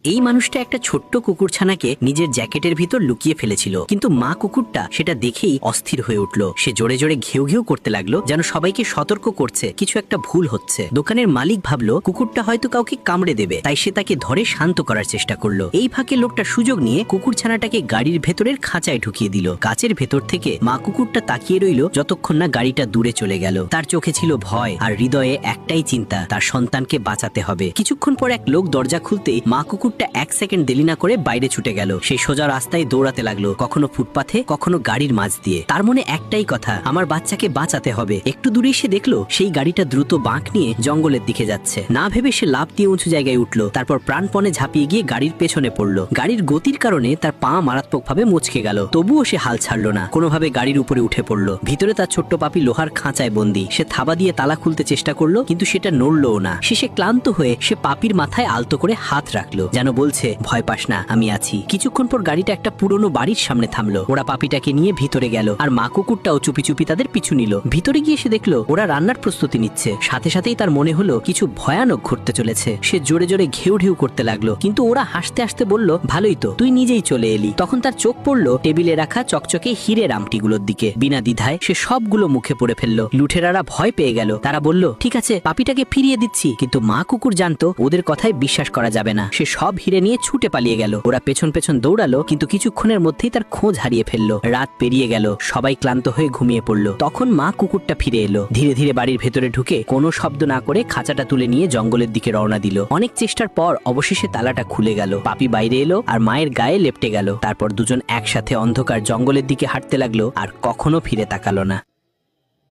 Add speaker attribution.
Speaker 1: এই মানুষটা একটা ছোট্ট কুকুরছানাকে নিজের জ্যাকেটের ভিতর লুকিয়ে ফেলেছিল, কিন্তু মা কুকুরটা সেটা দেখেই অস্থির হয়ে উঠল। সে জোরে জোরে ঘেউ ঘেউ করতে লাগলো, যেন সবাইকে সতর্ক করছে কিছু একটা ভুল হচ্ছে। দোকানের মালিক ভাবলো কুকুরটা হয়তো কাউকে কামড়ে দেবে, তাই সে তাকে ধরে শান্ত করার চেষ্টা করলো। এই ফাঁকে লোকটা সুযোগ নিয়ে কুকুরছানাটাকে গাড়ির ভেতরের খাঁচায় ঢুকিয়ে দিল। কাচের ভেতর থেকে মা কুকুরটা তাকিয়ে রইল যতক্ষণ না গাড়িটা দূরে চলে গেল। তার চোখে ছিল ভয় আর হৃদয়ে একটাই চিন্তা, তার সন্তানকে বাঁচাতে হবে। কিছুক্ষণ পর এক লোক দরজা খুলতেই মা কুকুরটা এক সেকেন্ড দেরি না করে বাইরে ছুটে গেল। সেই সোজা রাস্তায় দৌড়াতে লাগলো, কখনো ফুটপাথে কখনো গাড়ির মাঝ দিয়ে। তার মনে একটাই কথা, আমার বাচ্চাকে বাঁচাতে হবে। একটু দূরে এসে দেখলো সেই গাড়িটা দ্রুত বাঁক নিয়ে জঙ্গলের দিকে যাচ্ছে। না ভেবে সে লাফ দিয়ে উঁচু জায়গায় উঠলো, তারপর প্রাণপণে ঝাঁপিয়ে গিয়ে গাড়ির পেছনে পড়লো। গাড়ির গতির কারণে তার পা মারাত্মকভাবে মুচকে গেল, তবুও সে হাল ছাড়লো না। কোনোভাবে গাড়ির উপরে উঠে পড়লো। ভিতরে তার ছোট্ট পাপি লোহার খাঁচায় বন্দি। সে থাবা দিয়ে তালা খুলতে চেষ্টা করলো, কিন্তু সেটা নড়লও না। শেষে ক্লান্ত হয়ে সে পাপির মাথায় আলতো করে হাত রাখলো, যেন বলছে ভয় পাস না, আমি আছি। কিছুক্ষণ পর গাড়িটা একটা পুরনো বাড়ির সামনে থামলো। ওরা পাপিটাকে নিয়ে ভিতরে গেল, আর মা কুকুরটাও চুপি চুপি তাদের পিছু নিল। ভিতরে গিয়ে সে দেখলো ওরা রান্নার প্রস্তুতি নিচ্ছে। সাথে সাথেই তার মনে হলো কিছু ভয়ানক ঘটতে চলেছে। সে জোরে জোরে ঘেউ ঢেউ করতে লাগলো, কিন্তু ওরা হাসতে হাসতে বলল, ভালোই তো, তুই নিজেই চলে এলি। তখন তার চোখ পড়লো টেবিলে রাখা চকচকে হীরের আংটিগুলোর দিকে। বিনা দ্বিধায় সে সবগুলো মুখে পড়ে ফেললো। লুঠেরারা ভয় পেয়ে গেল। তারা বলল, ঠিক আছে, পাপিটাকে ফিরিয়ে দিচ্ছি। কিন্তু মা কুকুর জানতো ওদের কথায় বিশ্বাস করা যাবে না। সে সব হিরে নিয়ে ছুটে পালিয়ে গেল। ওরা পেছন পেছন দৌড়ালো, কিন্তু কিছুক্ষণের মধ্যেই তার খোঁজ হারিয়ে ফেললো। রাত পেরিয়ে গেল, সবাই ক্লান্ত হয়ে ঘুমিয়ে পড়লো। তখন মা কুকুরটা ফিরে এলো। ধীরে ধীরে বাড়ির ভেতরে ঢুকে কোনো শব্দ না করে খাঁচাটা তুলে নিয়ে জঙ্গলের দিকে রওনা দিল। অনেক চেষ্টার পর অবশেষে তালাটা খুলে গেল। পাপি বাইরে এলো আর মায়ের গায়ে লেপ্টে গেল। তারপর দুজন একসাথে অন্ধকার জঙ্গলের দিকে হাঁটতে লাগলো, আর কখনো ফিরে তাকালো না।